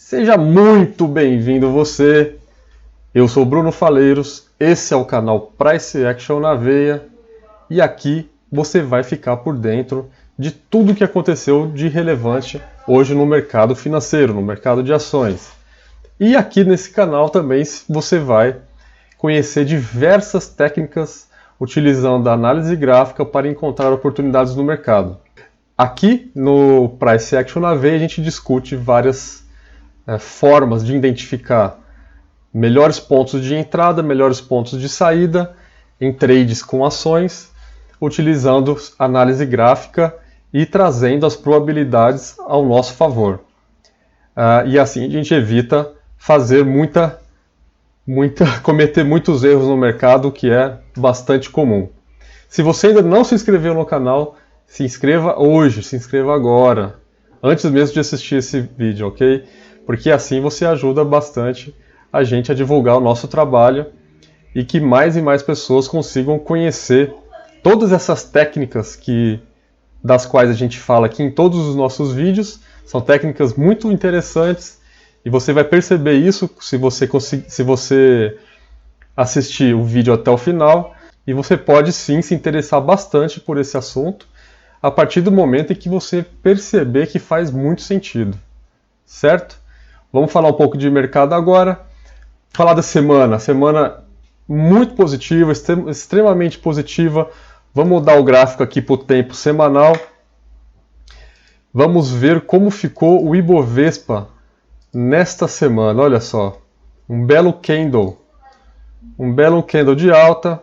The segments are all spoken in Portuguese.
Seja muito bem-vindo você. Eu sou Bruno Faleiros, esse é o canal Price Action na Veia e aqui você vai ficar por dentro de tudo que aconteceu de relevante hoje no mercado financeiro, no mercado de ações. E aqui nesse canal também você vai conhecer diversas técnicas utilizando a análise gráfica para encontrar oportunidades no mercado. Aqui no Price Action na Veia a gente discute várias formas de identificar melhores pontos de entrada, melhores pontos de saída em trades com ações, utilizando análise gráfica e trazendo as probabilidades ao nosso favor. E assim a gente evita fazer cometer muitos erros no mercado, que é bastante comum. Se você ainda não se inscreveu no canal, se inscreva hoje, se inscreva agora, antes mesmo de assistir esse vídeo, ok? Porque assim você ajuda bastante a gente a divulgar o nosso trabalho e que mais e mais pessoas consigam conhecer todas essas técnicas das quais a gente fala aqui em todos os nossos vídeos. São técnicas muito interessantes e você vai perceber isso se você assistir o vídeo até o final, e você pode sim se interessar bastante por esse assunto a partir do momento em que você perceber que faz muito sentido, certo? Vamos falar um pouco de mercado agora. Falar da semana. Semana muito positiva, extremamente positiva. Vamos mudar o gráfico aqui para o tempo semanal. Vamos ver como ficou o Ibovespa nesta semana. Olha só, um belo candle de alta,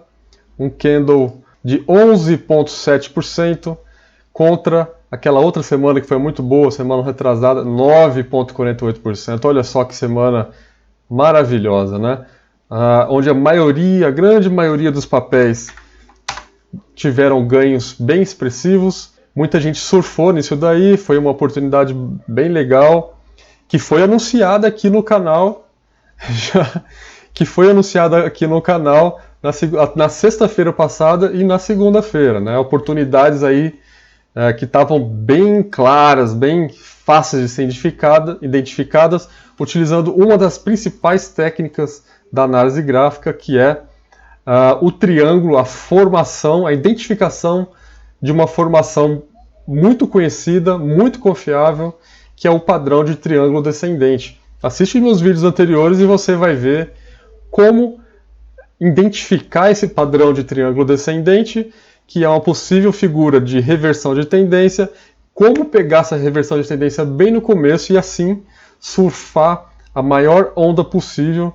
um candle de 11,7% contra aquela outra semana que foi muito boa, semana retrasada, 9,48%. Olha só que semana maravilhosa, né? Onde a grande maioria dos papéis tiveram ganhos bem expressivos. Muita gente surfou nisso daí, foi uma oportunidade bem legal, que foi anunciada aqui no canal, na sexta-feira passada e na segunda-feira, né? Oportunidades aí que estavam bem claras, bem fáceis de ser identificadas, utilizando uma das principais técnicas da análise gráfica, que é o triângulo, a identificação de uma formação muito conhecida, muito confiável, que é o padrão de triângulo descendente. Assiste meus vídeos anteriores e você vai ver como identificar esse padrão de triângulo descendente, que é uma possível figura de reversão de tendência, como pegar essa reversão de tendência bem no começo e assim surfar a maior onda possível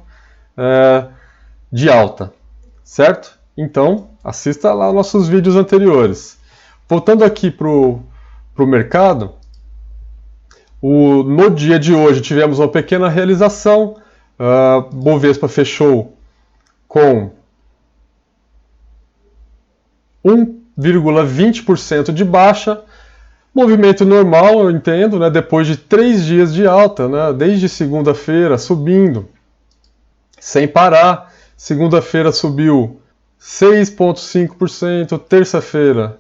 de alta, certo? Então, assista lá nossos vídeos anteriores. Voltando aqui para o mercado, no dia de hoje tivemos uma pequena realização. Bovespa fechou com 1,20% de baixa, movimento normal, eu entendo, né? Depois de 3 dias de alta, né? Desde segunda-feira subindo, sem parar. Segunda-feira subiu 6,5%, terça-feira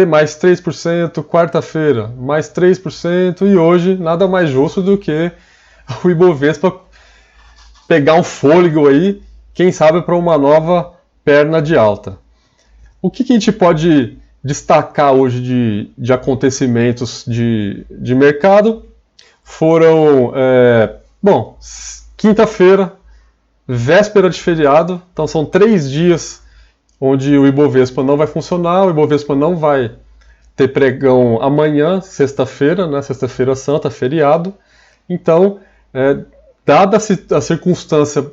mais 3%, quarta-feira mais 3%, e hoje nada mais justo do que o Ibovespa pegar um fôlego aí, quem sabe para uma nova perna de alta. O que a gente pode destacar hoje de acontecimentos de mercado? Foram, quinta-feira, véspera de feriado, então são 3 dias onde o Ibovespa não vai funcionar, o Ibovespa não vai ter pregão amanhã, sexta-feira, né? Sexta-feira Santa, feriado. Então, dada a circunstância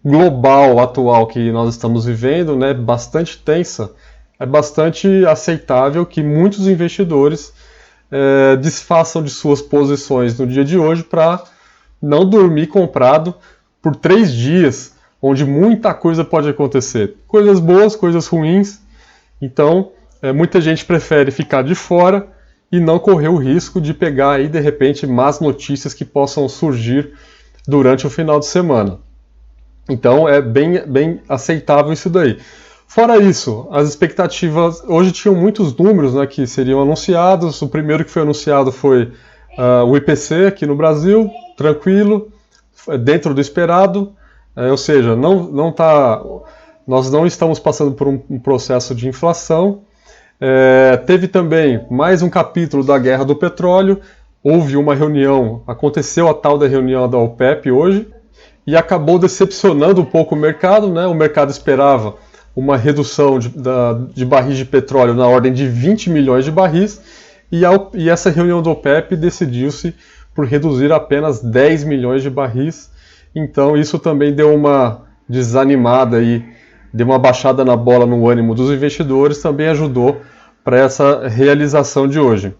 global atual que nós estamos vivendo, né, bastante tensa, é bastante aceitável que muitos investidores desfaçam de suas posições no dia de hoje para não dormir comprado por 3 dias, onde muita coisa pode acontecer. Coisas boas, coisas ruins. Então, muita gente prefere ficar de fora e não correr o risco de pegar aí, de repente, más notícias que possam surgir durante o final de semana. Então é bem aceitável isso daí. Fora isso, as expectativas, hoje tinham muitos números, né, que seriam anunciados. O primeiro que foi anunciado foi O IPC aqui no Brasil, tranquilo, dentro do esperado, ou seja, nós não estamos passando por um processo de inflação. Teve também mais um capítulo da guerra do petróleo, houve uma reunião, aconteceu a tal da reunião da OPEP hoje, e acabou decepcionando um pouco o mercado, né? O mercado esperava uma redução de barris de petróleo na ordem de 20 milhões de barris, e essa reunião do OPEP decidiu-se por reduzir apenas 10 milhões de barris. Então isso também deu uma desanimada e deu uma baixada na bola no ânimo dos investidores, também ajudou para essa realização de hoje.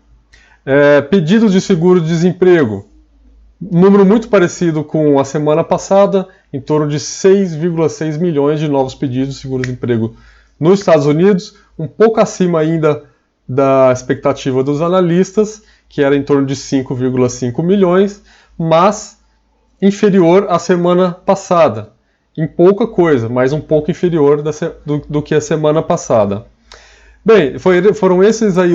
Pedidos de seguro-desemprego, número muito parecido com a semana passada, em torno de 6,6 milhões de novos pedidos de seguro-desemprego nos Estados Unidos, um pouco acima ainda da expectativa dos analistas, que era em torno de 5,5 milhões, mas inferior à semana passada. Em pouca coisa, mas um pouco inferior do que a semana passada. Bem, foram esses aí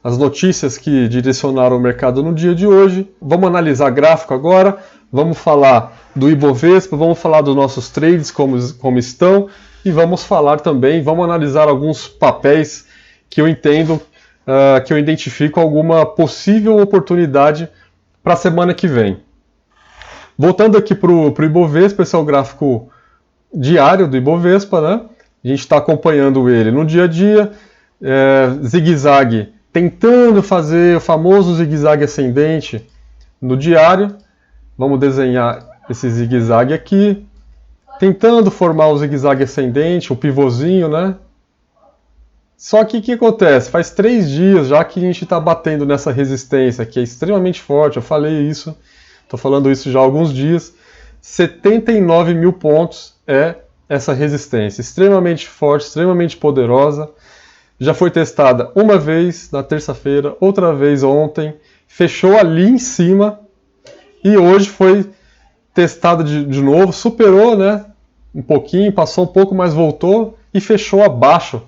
as notícias que direcionaram o mercado no dia de hoje. Vamos analisar gráfico agora, vamos falar do Ibovespa, vamos falar dos nossos trades, como estão, e vamos falar também, vamos analisar alguns papéis que eu entendo, que eu identifico alguma possível oportunidade para a semana que vem. Voltando aqui para o Ibovespa, esse é o gráfico diário do Ibovespa, né? A gente está acompanhando ele no dia a dia, zigue-zague, tentando fazer o famoso zigue-zague ascendente no diário. Vamos desenhar esse zigue-zague aqui, tentando formar o zigue-zague ascendente, o pivôzinho, né? Só que o que acontece? Faz 3 dias já que a gente está batendo nessa resistência, que é extremamente forte, eu falei isso, estou falando isso já há alguns dias. 79 mil pontos é essa resistência, extremamente forte, extremamente poderosa. Já foi testada uma vez na terça-feira, outra vez ontem, fechou ali em cima e hoje foi testada de novo, superou, né, um pouquinho, passou um pouco, mas voltou e fechou abaixo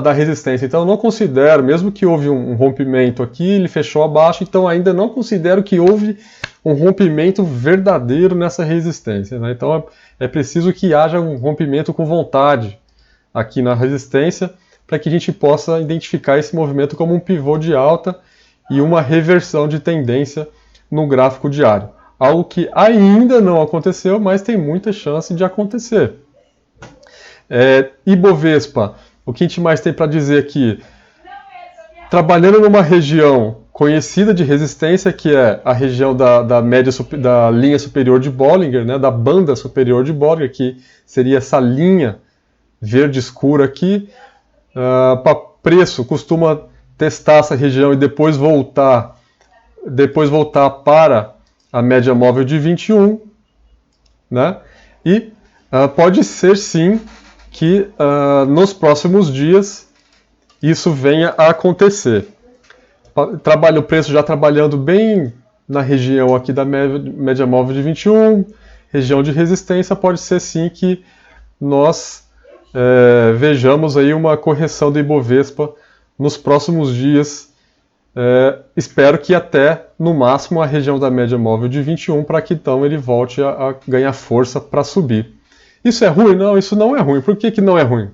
da resistência. Então eu não considero, mesmo que houve um rompimento aqui, ele fechou abaixo, então ainda não considero que houve um rompimento verdadeiro nessa resistência, né? Então é preciso que haja um rompimento com vontade aqui na resistência para que a gente possa identificar esse movimento como um pivô de alta e uma reversão de tendência no gráfico diário. Algo que ainda não aconteceu, mas tem muita chance de acontecer. Ibovespa, o que a gente mais tem para dizer aqui? Trabalhando numa região conhecida de resistência, que é a região da linha superior de Bollinger, né, da banda superior de Bollinger, que seria essa linha verde escura aqui. Para preço, costuma testar essa região e depois voltar para a média móvel de 21, né? E pode ser sim que nos próximos dias isso venha a acontecer. O preço já trabalhando bem na região aqui da média móvel de 21, região de resistência, pode ser sim que nós vejamos aí uma correção do Ibovespa nos próximos dias. Espero que até, no máximo, a região da média móvel de 21, para que então ele volte a ganhar força para subir. Isso é ruim? Não, isso não é ruim. Por que não é ruim?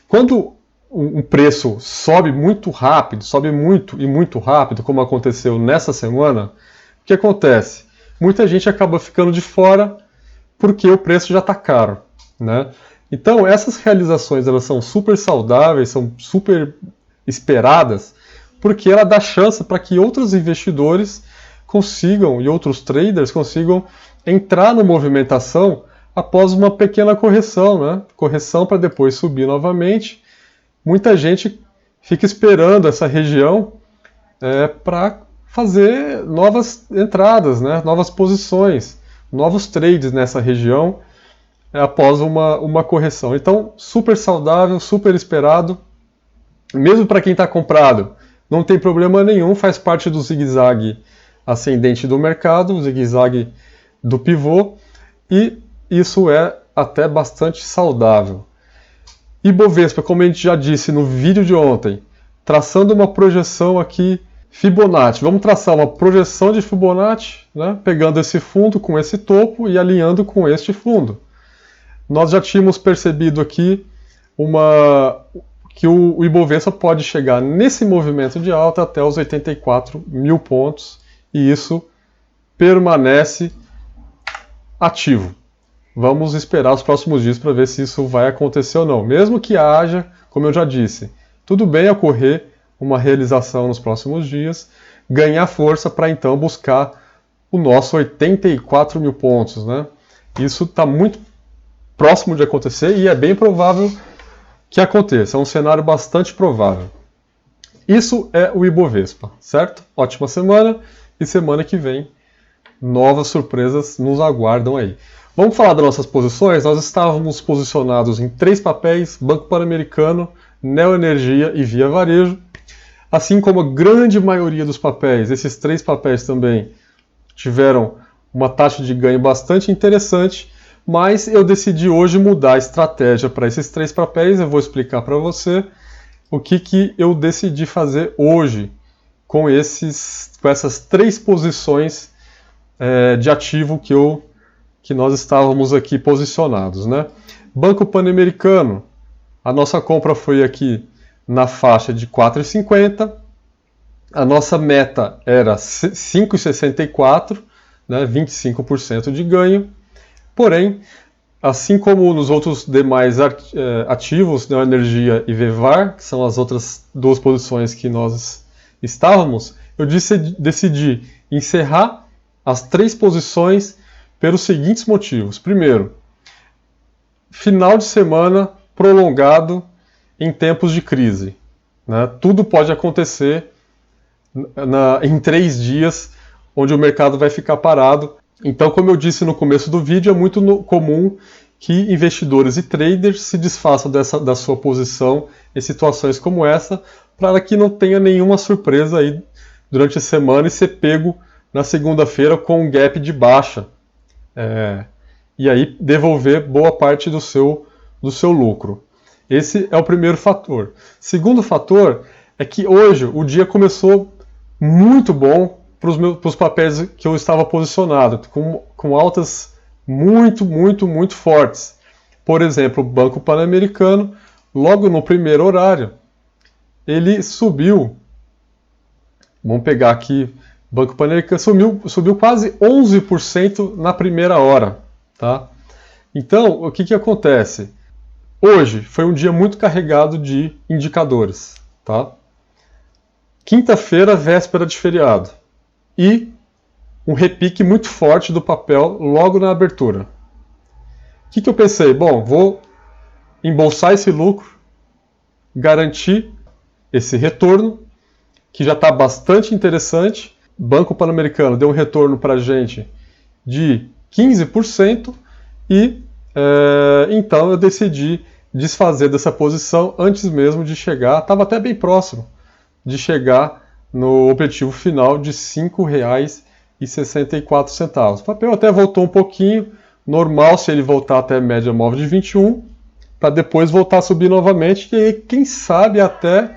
Quando um preço sobe muito rápido, sobe muito e muito rápido, como aconteceu nessa semana, o que acontece? Muita gente acaba ficando de fora porque o preço já está caro, né? Então, essas realizações elas são super saudáveis, são super esperadas, porque ela dá chance para que outros investidores consigam, e outros traders consigam entrar na movimentação após uma pequena correção, né? Correção para depois subir novamente. Muita gente fica esperando essa região para fazer novas entradas, né? Novas posições, novos trades nessa região após uma correção. Então, super saudável, super esperado. Mesmo para quem está comprado, não tem problema nenhum, faz parte do zigue-zague ascendente do mercado, o zigue-zague do pivô, e isso é até bastante saudável. Ibovespa, como a gente já disse no vídeo de ontem, traçando uma projeção aqui Fibonacci, vamos traçar uma projeção de Fibonacci, né, pegando esse fundo com esse topo e alinhando com este fundo. Nós já tínhamos percebido aqui que o Ibovespa pode chegar nesse movimento de alta até os 84 mil pontos, e isso permanece ativo. Vamos esperar os próximos dias para ver se isso vai acontecer ou não. Mesmo que haja, como eu já disse, tudo bem ocorrer uma realização nos próximos dias, ganhar força para então buscar o nosso 84 mil pontos, né? Isso está muito próximo de acontecer e é bem provável que aconteça. É um cenário bastante provável. Isso é o Ibovespa, certo? Ótima semana e semana que vem novas surpresas nos aguardam aí. Vamos falar das nossas posições? Nós estávamos posicionados em 3 papéis: Banco Pan-Americano, Neoenergia e Via Varejo. Assim como a grande maioria dos papéis, esses 3 papéis também tiveram uma taxa de ganho bastante interessante, mas eu decidi hoje mudar a estratégia para esses 3 papéis. Eu vou explicar para você o que eu decidi fazer hoje com essas 3 posições de ativo que nós estávamos aqui posicionados, né? Banco Pan-Americano, a nossa compra foi aqui na faixa de 4,50. A nossa meta era 5,64, né, 25% de ganho. Porém, assim como nos outros demais ativos, Neoenergia e VEVAR, que são as outras 2 posições que nós estávamos, eu decidi encerrar as 3 posições pelos seguintes motivos. Primeiro, final de semana prolongado em tempos de crise, né? Tudo pode acontecer em 3 dias, onde o mercado vai ficar parado. Então, como eu disse no começo do vídeo, é muito comum que investidores e traders se desfaçam da sua posição em situações como essa, para que não tenha nenhuma surpresa aí durante a semana e ser pego na segunda-feira com um gap de baixa. E aí devolver boa parte do seu lucro. Esse é o primeiro fator. Segundo fator é que hoje o dia começou muito bom para os papéis que eu estava posicionado, com altas muito fortes. Por exemplo, o Banco Pan-Americano, logo no primeiro horário, ele subiu. Vamos pegar aqui, Banco Pan-Americano subiu quase 11% na primeira hora, tá? Então, o que acontece? Hoje foi um dia muito carregado de indicadores, tá? Quinta-feira, véspera de feriado. E um repique muito forte do papel logo na abertura. O que eu pensei? Bom, vou embolsar esse lucro, garantir esse retorno, que já está bastante interessante. Banco Pan-Americano deu um retorno para a gente de 15% e então eu decidi desfazer dessa posição antes mesmo de chegar, estava até bem próximo de chegar no objetivo final de R$ 5,64. O papel até voltou um pouquinho, normal se ele voltar até a média móvel de 21, para depois voltar a subir novamente, e aí, quem sabe até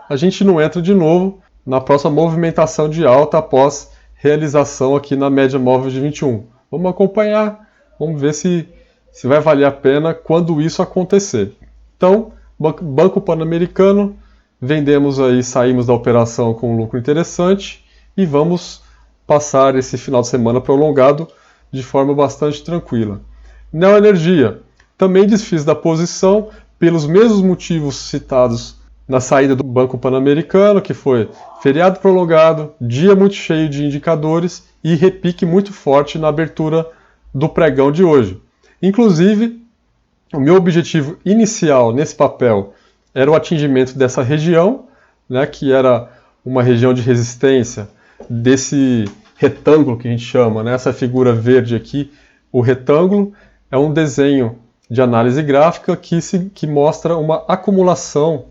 a gente não entra de novo na próxima movimentação de alta após realização aqui na média móvel de 21. Vamos acompanhar, vamos ver se vai valer a pena quando isso acontecer. Então, Banco Pan-Americano, vendemos aí, saímos da operação com um lucro interessante e vamos passar esse final de semana prolongado de forma bastante tranquila. Neoenergia, também desfiz da posição pelos mesmos motivos citados na saída do Banco Pan-Americano, que foi feriado prolongado, dia muito cheio de indicadores e repique muito forte na abertura do pregão de hoje. Inclusive, o meu objetivo inicial nesse papel era o atingimento dessa região, né, que era uma região de resistência desse retângulo que a gente chama, né, essa figura verde aqui, o retângulo, é um desenho de análise gráfica que mostra uma acumulação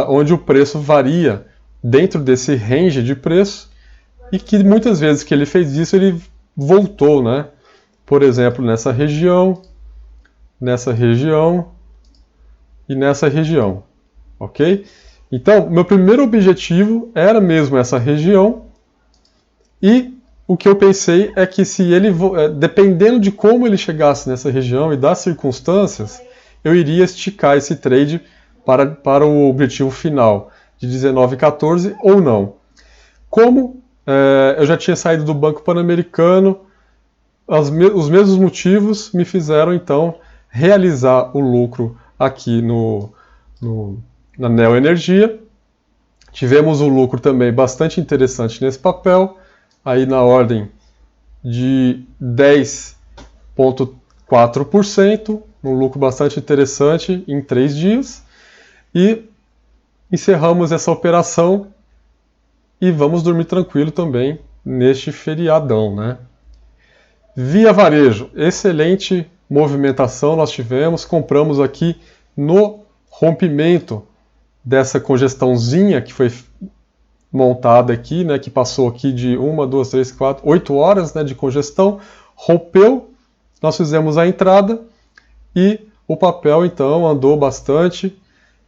onde o preço varia dentro desse range de preço e que muitas vezes que ele fez isso, ele voltou, né? Por exemplo, nessa região e nessa região, ok? Então, meu primeiro objetivo era mesmo essa região, e o que eu pensei é que se ele, dependendo de como ele chegasse nessa região e das circunstâncias, eu iria esticar esse trade para o objetivo final de 19,14 ou não. Como eu já tinha saído do Banco Pan-Americano, os mesmos motivos me fizeram então realizar o lucro aqui na Neo Energia. Tivemos um lucro também bastante interessante nesse papel, aí na ordem de 10,4%, um lucro bastante interessante em 3 dias. E encerramos essa operação e vamos dormir tranquilo também neste feriadão, né? Via Varejo, excelente movimentação nós tivemos, compramos aqui no rompimento dessa congestãozinha que foi montada aqui, né, que passou aqui de 1, 2, 3, 4, 8 horas, né, de congestão, rompeu, nós fizemos a entrada e o papel então andou bastante.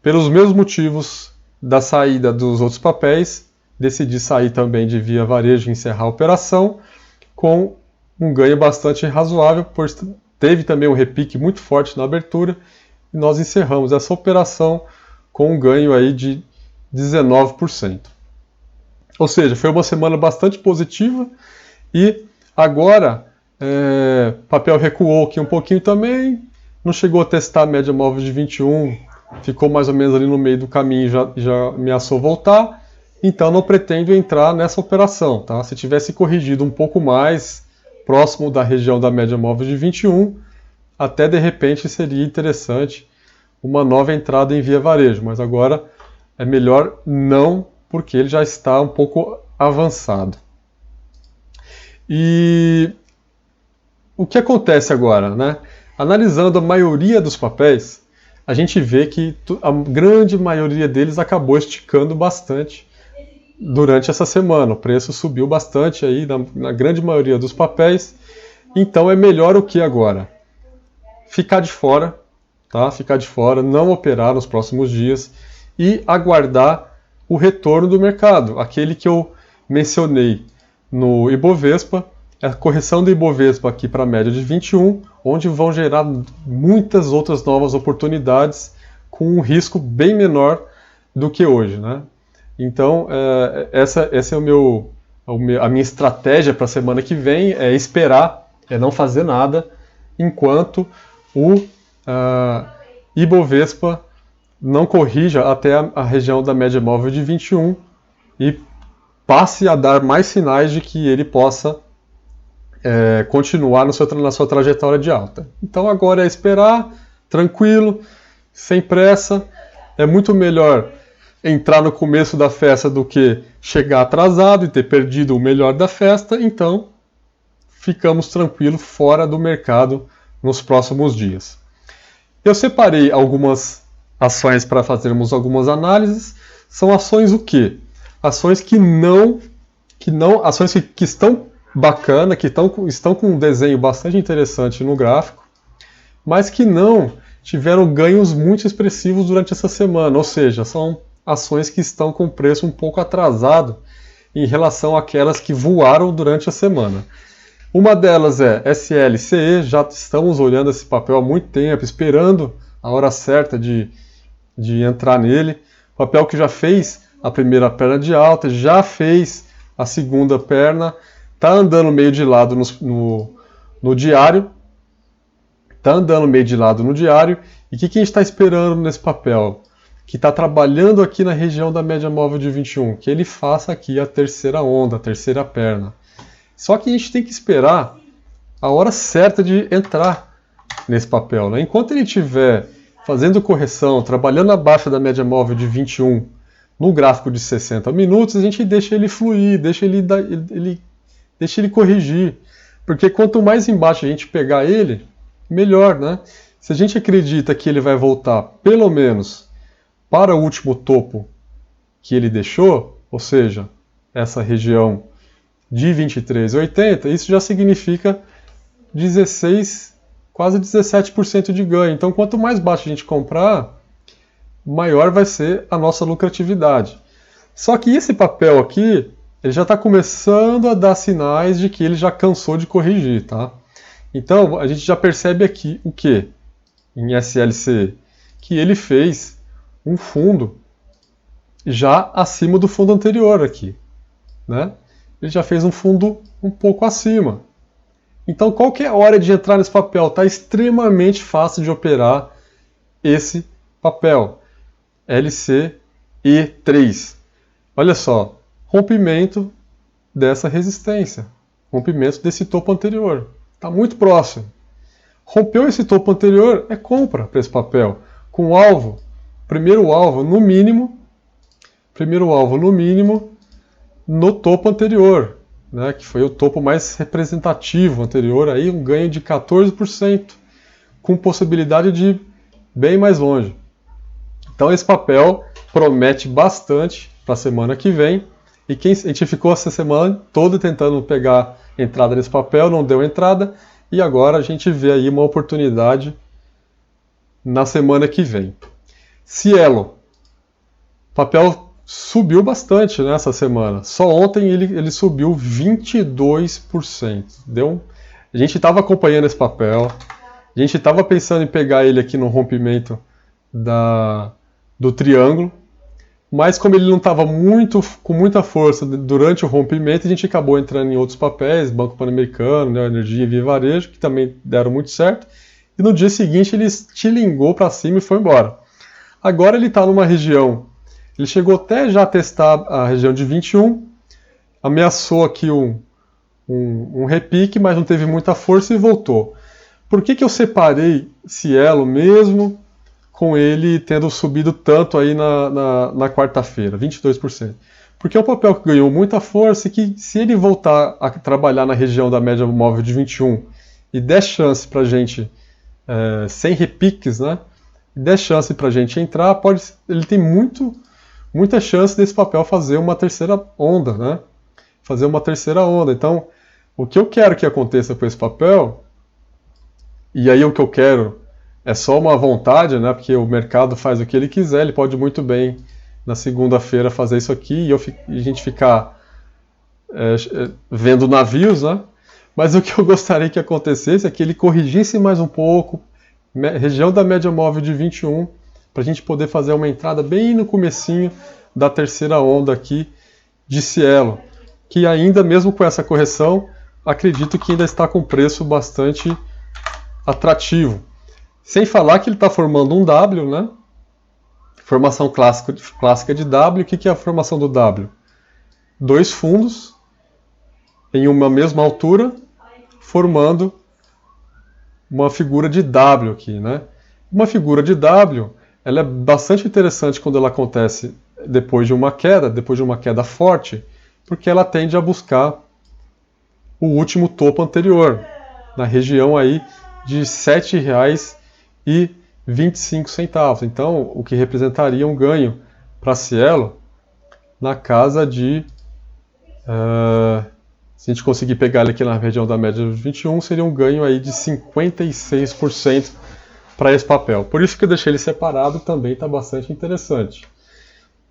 Pelos mesmos motivos da saída dos outros papéis, decidi sair também de Via Varejo e encerrar a operação com um ganho bastante razoável, pois teve também um repique muito forte na abertura e nós encerramos essa operação com um ganho aí de 19%. Ou seja, foi uma semana bastante positiva e agora o papel recuou aqui um pouquinho também, não chegou a testar a média móvel de 21, ficou mais ou menos ali no meio do caminho e já ameaçou voltar, então não pretendo entrar nessa operação. Tá? Se tivesse corrigido um pouco mais, próximo da região da média móvel de 21, até de repente seria interessante uma nova entrada em Via Varejo, mas agora é melhor não, porque ele já está um pouco avançado. E o que acontece agora, né? Analisando a maioria dos papéis, a gente vê que a grande maioria deles acabou esticando bastante durante essa semana. O preço subiu bastante aí na grande maioria dos papéis. Então é melhor o que agora? Ficar de fora, tá? Ficar de fora, não operar nos próximos dias e aguardar o retorno do mercado, aquele que eu mencionei no Ibovespa, a correção do Ibovespa aqui para a média de 21, onde vão gerar muitas outras novas oportunidades com um risco bem menor do que hoje, né? Então, essa é a minha estratégia para a semana que vem, é esperar, é não fazer nada, enquanto o Ibovespa não corrija até a região da média móvel de 21 e passe a dar mais sinais de que ele possa continuar na sua trajetória de alta. Então agora é esperar, tranquilo, sem pressa. É muito melhor entrar no começo da festa do que chegar atrasado e ter perdido o melhor da festa. Então ficamos tranquilos fora do mercado nos próximos dias. Eu separei algumas ações para fazermos algumas análises. São ações o quê? Ações ações que estão bacana, que estão com um desenho bastante interessante no gráfico, mas que não tiveram ganhos muito expressivos durante essa semana, ou seja, são ações que estão com preço um pouco atrasado em relação àquelas que voaram durante a semana. Uma delas é SLCE, já estamos olhando esse papel há muito tempo, esperando a hora certa de entrar nele. Papel que já fez a primeira perna de alta, já fez a segunda perna, está andando meio de lado no diário. Está andando meio de lado no diário. E o que a gente está esperando nesse papel? Que está trabalhando aqui na região da média móvel de 21. Que ele faça aqui a terceira onda, a terceira perna. Só que a gente tem que esperar a hora certa de entrar nesse papel, né? Enquanto ele estiver fazendo correção, trabalhando abaixo da média móvel de 21 no gráfico de 60 minutos, a gente deixa ele fluir, deixa ele corrigir. Porque quanto mais embaixo a gente pegar ele, melhor, né? Se a gente acredita que ele vai voltar pelo menos para o último topo que ele deixou, ou seja, essa região de 23,80, isso já significa 16, quase 17% de ganho. Então, quanto mais baixo a gente comprar, maior vai ser a nossa lucratividade. Só que esse papel aqui, ele já está começando a dar sinais de que ele já cansou de corrigir, tá? Então, a gente já percebe aqui o que em SLC? Que ele fez um fundo já acima do fundo anterior aqui, né? Ele já fez um fundo um pouco acima. Então, qual que é a hora de entrar nesse papel? Está extremamente fácil de operar esse papel. LCE3. Olha só, rompimento dessa resistência, rompimento desse topo anterior. Está muito próximo. Rompeu esse topo anterior, é compra para esse papel. Com alvo, primeiro alvo no mínimo no topo anterior, né, que foi o topo mais representativo anterior, aí um ganho de 14%, com possibilidade de ir bem mais longe. Então esse papel promete bastante para a semana que vem, e a gente ficou essa semana toda tentando pegar entrada nesse papel, não deu entrada, e agora a gente vê aí uma oportunidade na semana que vem. Cielo, papel subiu bastante nessa semana. Só ontem ele subiu 22%. A gente estava acompanhando esse papel, a gente estava pensando em pegar ele aqui no rompimento do triângulo, mas como ele não estava com muita força durante o rompimento, a gente acabou entrando em outros papéis, Banco Pan-Americano, Neo Energia e Via Varejo, que também deram muito certo, e no dia seguinte ele estilingou para cima e foi embora. Agora ele está numa região, ele chegou até já a testar a região de 21, ameaçou aqui um repique, mas não teve muita força e voltou. Por que eu separei Cielo mesmo com ele tendo subido tanto aí na quarta-feira, 22%? Porque é um papel que ganhou muita força e que, se ele voltar a trabalhar na região da média móvel de 21 e der chance para a gente, sem repiques, né, e der chance para a gente entrar, ele tem muita chance desse papel fazer uma terceira onda, né? Fazer uma terceira onda. Então, o que eu quero que aconteça com esse papel, e aí o que eu quero é só uma vontade, né? Porque o mercado faz o que ele quiser, ele pode muito bem na segunda-feira fazer isso aqui e a gente ficar vendo navios, né? Mas o que eu gostaria que acontecesse é que ele corrigisse mais um pouco, região da média móvel de 21, para a gente poder fazer uma entrada bem no comecinho da terceira onda aqui de Cielo, que ainda, mesmo com essa correção, acredito que ainda está com preço bastante atrativo. Sem falar que ele está formando um W, né? Formação clássica de W. O que é a formação do W? Dois fundos em uma mesma altura, formando uma figura de W aqui, né? Uma figura de W, ela é bastante interessante quando ela acontece depois de uma queda forte, porque ela tende a buscar o último topo anterior, na região aí de R$ 7,25. Então, o que representaria um ganho para Cielo na casa de... se a gente conseguir pegar ele aqui na região da média de 21, seria um ganho aí de 56% para esse papel. Por isso que eu deixei ele separado, também está bastante interessante.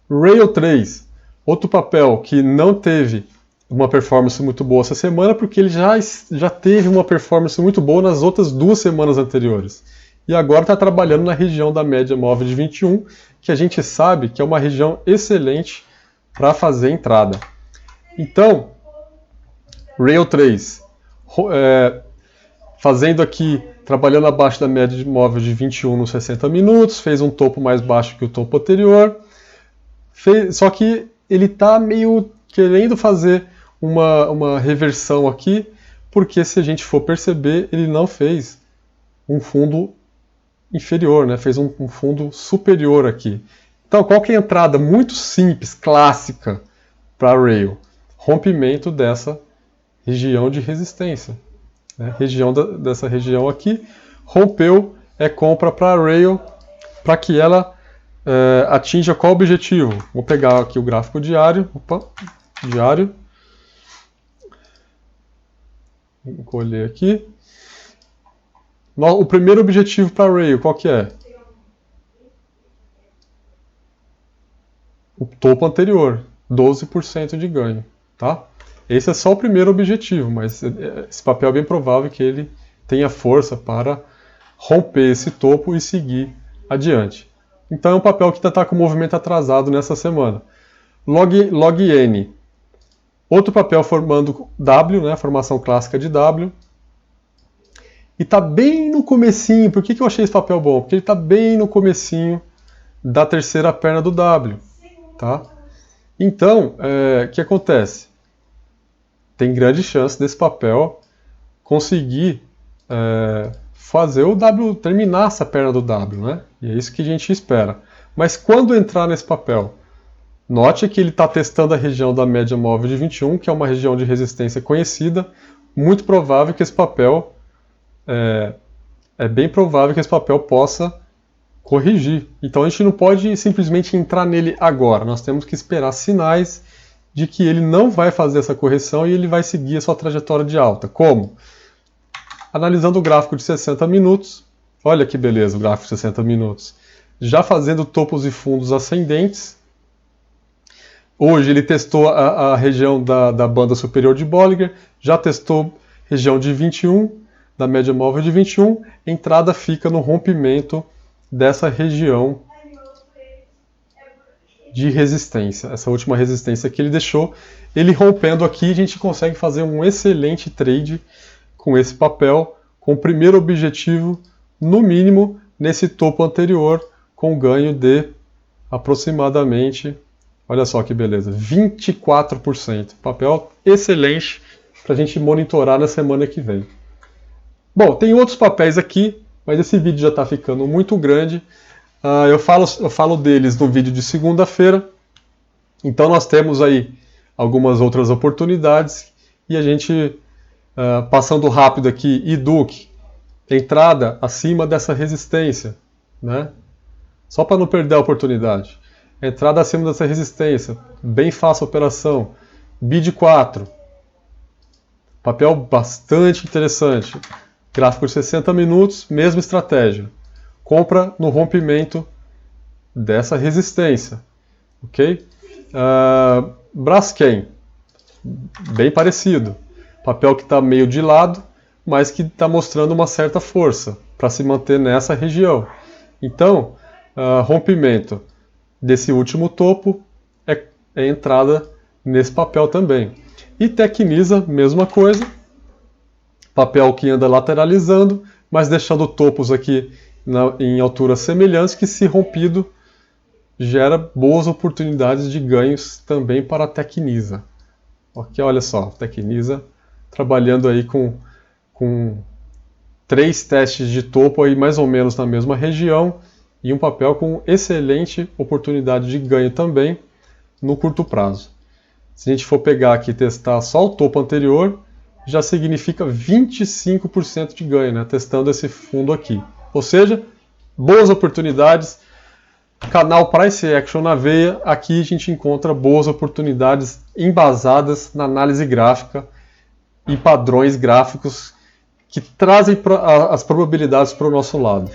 Rail 3, outro papel que não teve uma performance muito boa essa semana, porque ele já teve uma performance muito boa nas outras 2 semanas anteriores. E agora está trabalhando na região da média móvel de 21, que a gente sabe que é uma região excelente para fazer entrada. Então, Rail 3, fazendo aqui, trabalhando abaixo da média móvel de 21 nos 60 minutos, fez um topo mais baixo que o topo anterior, só que ele está meio querendo fazer uma reversão aqui, porque se a gente for perceber, ele não fez um fundo inferior, né? Fez um fundo superior aqui. Então, qual que é a entrada muito simples, clássica para a Rail? Rompimento dessa região de resistência. Né? Dessa região aqui, rompeu, é compra para a Rail, para que ela atinja qual objetivo? Vou pegar aqui o gráfico diário. Diário. Vou encolher aqui. O primeiro objetivo para a Rail, qual que é? o topo anterior, 12% de ganho, tá? Esse é só o primeiro objetivo, mas esse papel é bem provável que ele tenha força para romper esse topo e seguir adiante. Então é um papel que está com o movimento atrasado nessa semana. Log N. Outro papel formando W, né, formação clássica de W. E está bem no comecinho. Por que eu achei esse papel bom? Porque ele está bem no comecinho da terceira perna do W. Tá? Então, o que acontece? Tem grande chance desse papel conseguir fazer o W, terminar essa perna do W, né? E é isso que a gente espera. Mas quando entrar nesse papel, note que ele está testando a região da média móvel de 21, que é uma região de resistência conhecida. Muito provável que esse papel, é bem provável que esse papel possa corrigir. Então a gente não pode simplesmente entrar nele agora. Nós temos que esperar sinais de que ele não vai fazer essa correção e ele vai seguir a sua trajetória de alta. Como? Analisando o gráfico de 60 minutos. Olha que beleza o gráfico de 60 minutos. Já fazendo topos e fundos ascendentes. Hoje ele testou a região da banda superior de Bollinger, já testou região de 21, da média móvel de 21, entrada fica no rompimento dessa região de resistência, essa última resistência que ele deixou. Ele rompendo aqui, a gente consegue fazer um excelente trade com esse papel, com o primeiro objetivo, no mínimo, nesse topo anterior, com ganho de aproximadamente... Olha só que beleza, 24%. Papel excelente para a gente monitorar na semana que vem. Bom, tem outros papéis aqui, mas esse vídeo já está ficando muito grande. Eu falo deles no vídeo de segunda-feira. Então nós temos aí algumas outras oportunidades. E a gente, passando rápido aqui, IDUC, entrada acima dessa resistência, né? Só para não perder a oportunidade. Entrada acima dessa resistência, bem fácil a operação. BID 4, papel bastante interessante. Gráfico de 60 minutos, mesma estratégia. Compra no rompimento dessa resistência. Ok? Braskem, bem parecido. Papel que está meio de lado, mas que está mostrando uma certa força para se manter nessa região. Então, rompimento desse último topo é entrada nesse papel também. E Tecnisa, mesma coisa. Papel que anda lateralizando, mas deixando topos aqui em alturas semelhantes, que se rompido gera boas oportunidades de ganhos também para a Tecnisa. Ok, olha só, Tecnisa trabalhando aí com 3 testes de topo aí mais ou menos na mesma região, e um papel com excelente oportunidade de ganho também no curto prazo. Se a gente for pegar aqui e testar só o topo anterior, já significa 25% de ganho, né? Testando esse fundo aqui. Ou seja, boas oportunidades. Canal Price Action na veia. Aqui a gente encontra boas oportunidades embasadas na análise gráfica e padrões gráficos que trazem as probabilidades para o nosso lado.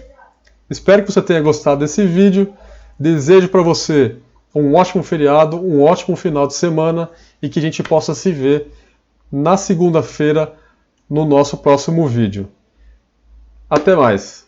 Espero que você tenha gostado desse vídeo. Desejo para você um ótimo feriado, um ótimo final de semana e que a gente possa se ver na segunda-feira no nosso próximo vídeo. Até mais!